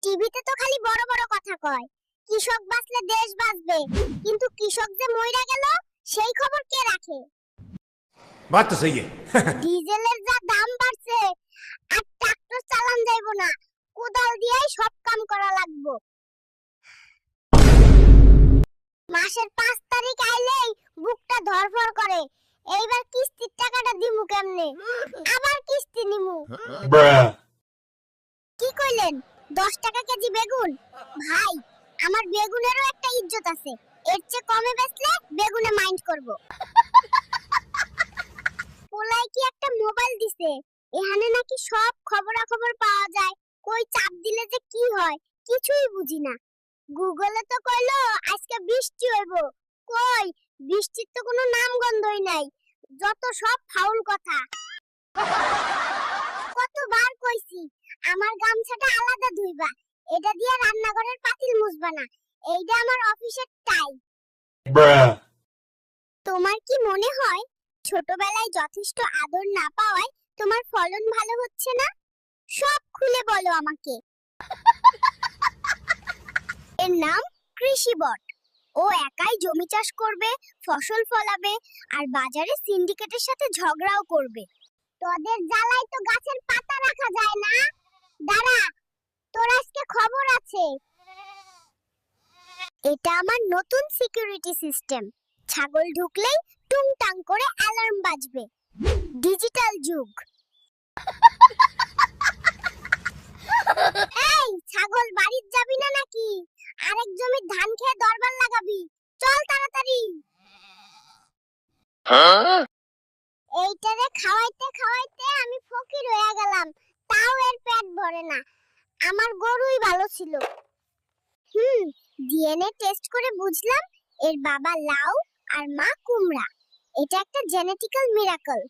টিভিতে তো খালি বড় বড় কথা কয়, কৃষক বাঁচলে দেশ বাঁচবে, কিন্তু কৃষক যে মইরা গেল সেই খবর কে রাখে? बात तो सही है। ডিজেলের যা দাম বাড়ছে, আর ট্রাক্টর চালান যাইবো না, কোদাল দিয়েই সব কাম করা লাগবো। মাসের 5 তারিখ আইলেই বুকটা ধরফর করে, এইবার কিস্তির টাকাটা দিমু কেমনে? আবার কিস্তি নিমু। কি কইলেন? 10 টাকা কেজি বেগুন? ভাই, আমার বেগুনেরও একটা ইজ্জত আছে, এর চেয়ে কমে বেচলে বেগুনে মাইন্ড করব। পোলাই কি একটা মোবাইল দিছে, এখানে নাকি সব খবরাখবর পাওয়া যায়, কই চাপ দিলে যে কি হয় কিছুই বুঝি না। গুগলে তো কইলো আজকে বৃষ্টি হইব, কই বৃষ্টির তো কোনো নাম গন্ধই নাই, যত সব ফাউল কথা। কতবার কইছি আমার গামছাটা আলাদা ধুইবা, এটা দিয়ে রান্নাঘরের পাতিল মুছবা না, এইটা আমার অফিসের টাই। তোমার কি মনে হয় ছোটবেলায় যথেষ্ট আদর না পাওয়ায় তোমার ফলন ভালো হচ্ছে না? সব খুলে বলো আমাকে। এর নাম কৃষিবট। ও একাই জমি চাষ করবে, ফসল ফলাবে, আর বাজারে সিন্ডিকেটের সাথে ঝগড়াও করবে। তোদের জ্বালায় তো গাছের পাতা রাখা যায় না। দাঁড়া, তোর আজকে খবর আছে। এটা আমার নতুন সিকিউরিটি সিস্টেম। ছাগল ঢুকলেই টুংটাং করে অ্যালার্ম বাজবে। ডিজিটাল যুগ। এই ছাগল, বাড়ির যাবি না নাকি? আরেক জমির ধান খেয়ে দরবার লাগাবি, চল তাড়াতাড়ি। এইটারে খাওয়াইতে খাওয়াইতে আমি ফকির হয়ে গেলাম, তাও এর পেট ভরে না। আমার গরুই ভালো ছিল। ডিএনএ টেস্ট করে বুঝলাম এর বাবা লাউ আর মা কুমড়া। এটা একটা জেনেটিক্যাল মিরাকল।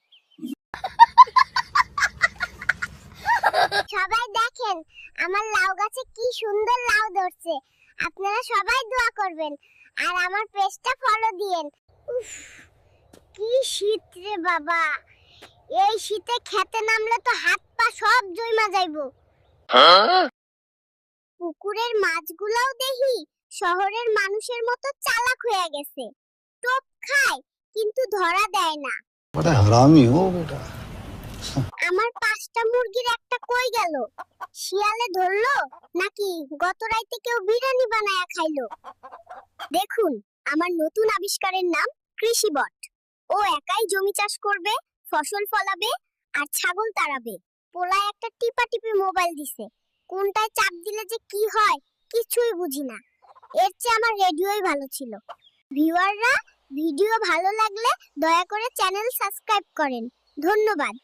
সবাই দেখেন আমার লাউ গাছে কি সুন্দর লাউ ধরছে। আপনারা সবাই দোয়া করবেন আর আমার পেজটা ফলো দিয়েন। উফ, কি শীত রে বাবা, এই শীতে খেতে নামলে তো হাত পা সব জইমা যাইবো। পুকুরের মাছগুলাও দেখি শহরের মানুষের মতো চালাক হয়ে গেছে, টোপ খায় কিন্তু ধরা দেয় না। बड़ा हरामी हो बेटा। আমার 5টা মুরগির একটা কই গেল? শিয়ালে ধরলো নাকি গত রাইতে কেউ বিরিয়ানি বানায়া খাইলো? দেখুন আমার নতুন আবিষ্কারের নাম কৃষিবট। ও একাই জমি চাষ করবে, ফসল ফলাবে, আর ছাগল তাড়াবে। পোলায় একটা টিপাটিপি মোবাইল দিছে, কোনটায় চাপ দিলে যে কি হয় কিছুই বুঝি না। এর চেয়ে আমার রেডিওই ভালো ছিল। ভিউয়াররা, ভিডিও ভালো লাগলে দয়া করে চ্যানেল সাবস্ক্রাইব করেন। ধন্যবাদ।